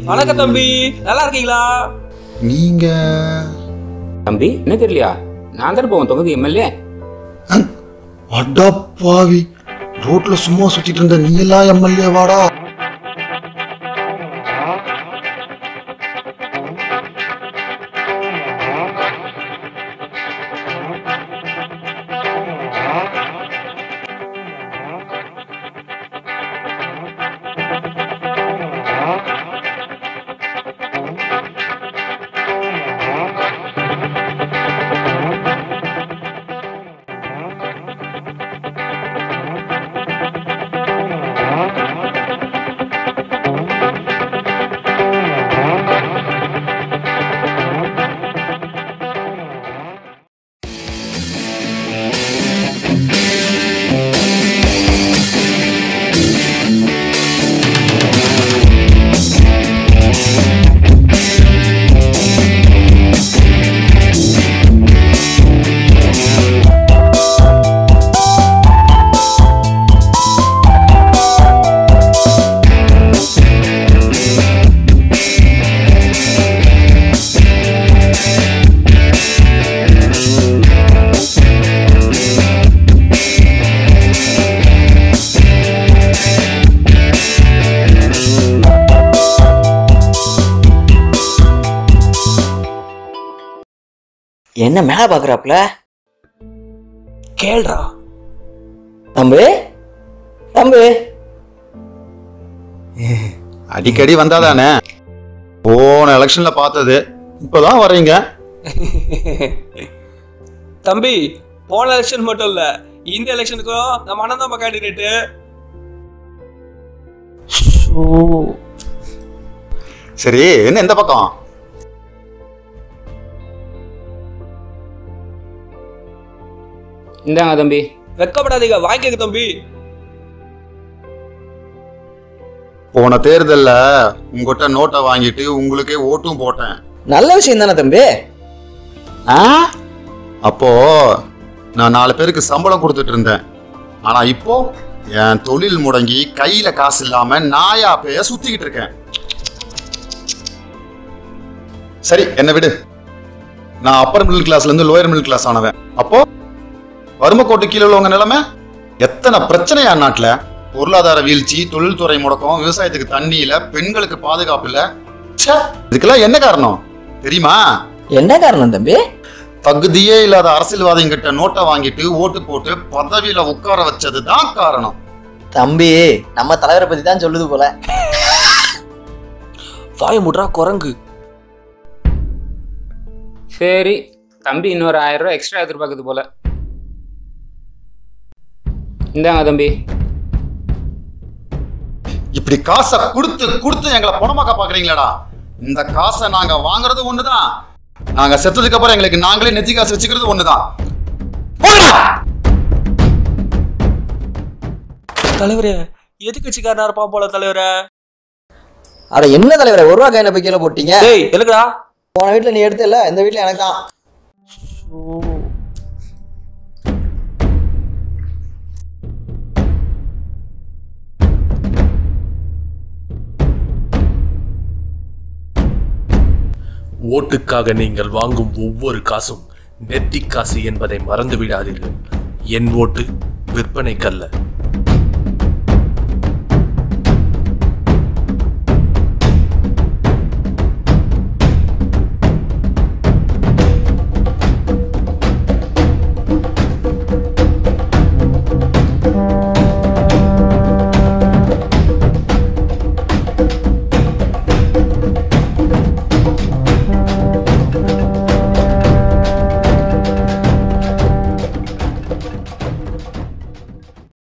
வணக்கம் தம்பி, நல்லா இருக்கீங்களா? நீங்க தம்பி என்ன தெரியலையா? நான் தான் போவேன் தொகுதி எம்எல்ஏ. அடப்பாவி, ரோட்ல சும்மா சுத்திட்டு இருந்த நீ எல்லாம் எம்எல்ஏ வாடா? என்ன மேல பாக்குறாப்ல? கேள்றா தம்பி. தம்பி அடிக்கடி வந்தாதானே? போன எலெக்ஷன்ல பார்த்தது, இப்பதான் வர்றீங்க. தம்பி, போன எலெக்ஷன் மட்டும் இல்ல, இந்த எலெக்ஷனுக்கும் நம்ம அண்ணன் தான் கேண்டிடேட்டு. சரி, என்ன எந்த பக்கம்? இந்தாங்க தம்பி. வெக்கப்படாதீங்க, வாங்கிக்க தம்பி. போன தேர்தல்ல உங்ககிட்ட நோட்டை வாங்கிட்டு உங்களுக்கே ஓட்டும் போட்டேன். நல்ல விஷயம் தானே தம்பி? அப்போ நான் 4 பேருக்கு சம்பளம் கொடுத்துட்டு இருந்தேன். ஆனா இப்போ என் தொழில் முடங்கி கையில காசு இல்லாம நாயா பேய சுத்திக்கிட்டு இருக்கேன். சரி, என்ன விடு. நான் அப்பர் மிடில் கிளாஸ்ல இருந்து லோயர் மிடில் கிளாஸ் ஆனவன். அப்போ வறுமை கோட்டு கீழே உள்ளவங்க நிலைமை எத்தனை பிரச்சனையா நாட்டுல? பொருளாதார வீழ்ச்சி, தொழில்துறை முடக்கம், விவசாயத்துக்கு தண்ணி இல்ல, பெண்களுக்கு பாதுகாப்பு இல்ல. ச்சே, இதுக்கெல்லாம் என்ன காரணம் தெரியுமா? என்ன காரணம் தம்பி? தகுதியே இல்லாத அரசியல்வாதிகிட்ட நோட்டை வாங்கிட்டு ஓட்டு போட்டு பதவியில உட்கார வச்சதுதான் காரணம். தம்பி நம்ம தலைவரை பத்தி தான் சொல்லுது போல. வாய முட்றா குரங்கு. சரி, தம்பி இன்னொரு 1000 ரூபா எக்ஸ்ட்ரா எதிர்பார்க்குது போல. இந்தாங்க தம்பி. இப்படி காசை கொடுத்து கொடுத்து எங்களை பணமாக்க பாக்குறீங்களாடா? இந்த காசை நாங்க வாங்குறது ஒண்ணுதான், நாங்க செத்ததுக்கு அப்புறம் எங்களுக்கு நாங்களே நெத்தி காசு வச்சுக்கிறது ஒண்ணுதான். தலைவரே, எதிர்கட்சிக்காரனா இருப்பா போல தலைவரே. அட என்ன தலைவரை, 1 ரூபா கையில போய் கீழே போட்டீங்க? டேய் எதுக்குடா? போன வீட்டுல நீ எடுத்த இல்ல, இந்த வீட்டுல எனக்கு தான். ஓட்டுக்காக நீங்கள் வாங்கும் ஒவ்வொரு காசும் நெத்தி காசு என்பதை மறந்து விடாதீர்கள். என் ஓட்டு விற்பனைக்கல்ல.